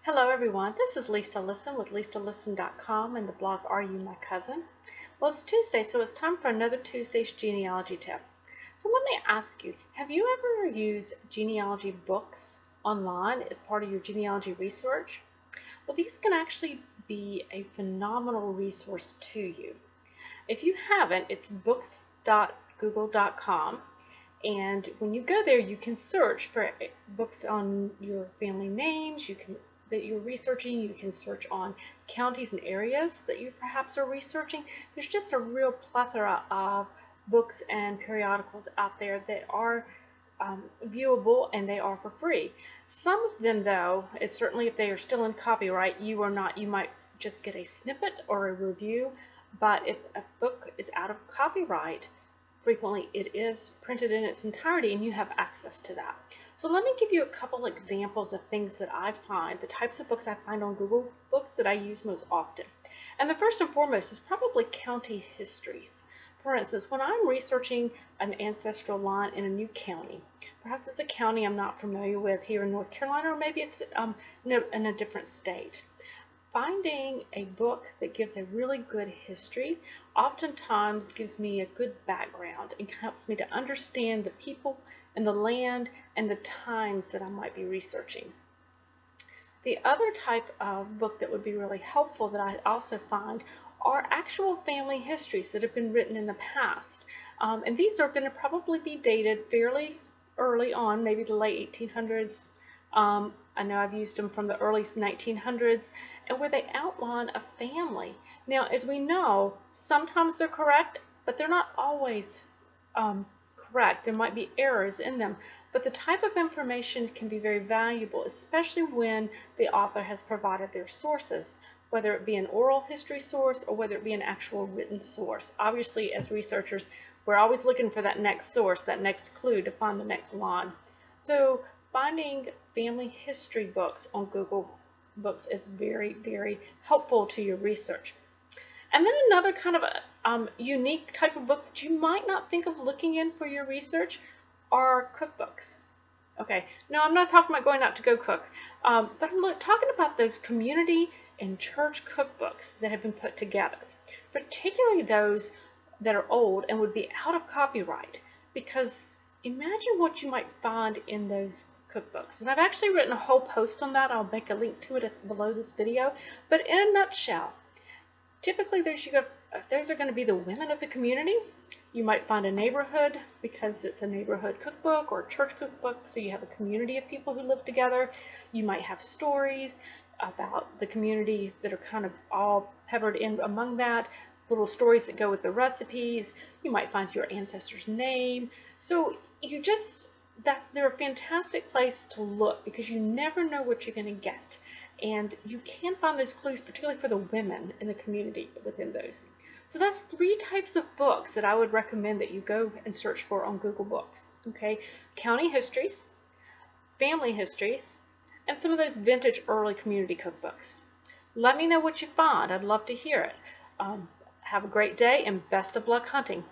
Hello everyone, this is Lisa Listen with LisaListen.com and the blog Are You My Cousin? Well, it's Tuesday, so it's time for another Tuesday's genealogy tip. So let me ask you, have you ever used genealogy books online as part of your genealogy research? Well, these can actually be a phenomenal resource to you. If you haven't, it's books.google.com. And when you go there, you can search for books on your family names, that you're researching. You can search on counties and areas that you perhaps are researching. There's just a real plethora of books and periodicals out there that are viewable, and they are for free. Some of them, though, is certainly if they are still in copyright, you might just get a snippet or a review. But if a book is out of copyright, frequently it is printed in its entirety and you have access to that. So let me give you a couple examples of things that I find, the types of books I find on Google Books that I use most often. And the first and foremost is probably county histories. For instance, when I'm researching an ancestral line in a new county, perhaps it's a county I'm not familiar with here in North Carolina, or maybe it's in a different state. Finding a book that gives a really good history oftentimes gives me a good background and helps me to understand the people and the land and the times that I might be researching. The other type of book that would be really helpful that I also find are actual family histories that have been written in the past. And these are going to probably be dated fairly early on, maybe the late 1800s. I know I've used them from the early 1900s, and where they outline a family. Now, as we know, sometimes they're correct, but they're not always correct. There might be errors in them, but the type of information can be very valuable, especially when the author has provided their sources, whether it be an oral history source or whether it be an actual written source. Obviously, as researchers, we're always looking for that next source, that next clue to find the next line. So finding family history books on Google Books is very, very helpful to your research. And then another kind of a unique type of book that you might not think of looking in for your research are cookbooks. Okay, now I'm not talking about going out to go cook, but I'm talking about those community and church cookbooks that have been put together, particularly those that are old and would be out of copyright, because imagine what you might find in those cookbooks. And I've actually written a whole post on that. I'll make a link to it below this video. But in a nutshell, typically those are going to be the women of the community. You might find a neighborhood because it's a neighborhood cookbook or a church cookbook, so you have a community of people who live together. You might have stories about the community that are kind of all peppered in among that, little stories that go with the recipes. You might find your ancestor's name. So they're a fantastic place to look because you never know what you're going to get. And you can find those clues, particularly for the women in the community within those. So that's 3 types of books that I would recommend that you go and search for on Google Books. Okay, county histories, family histories, and some of those vintage early community cookbooks. Let me know what you find. I'd love to hear it. Have a great day and best of luck hunting.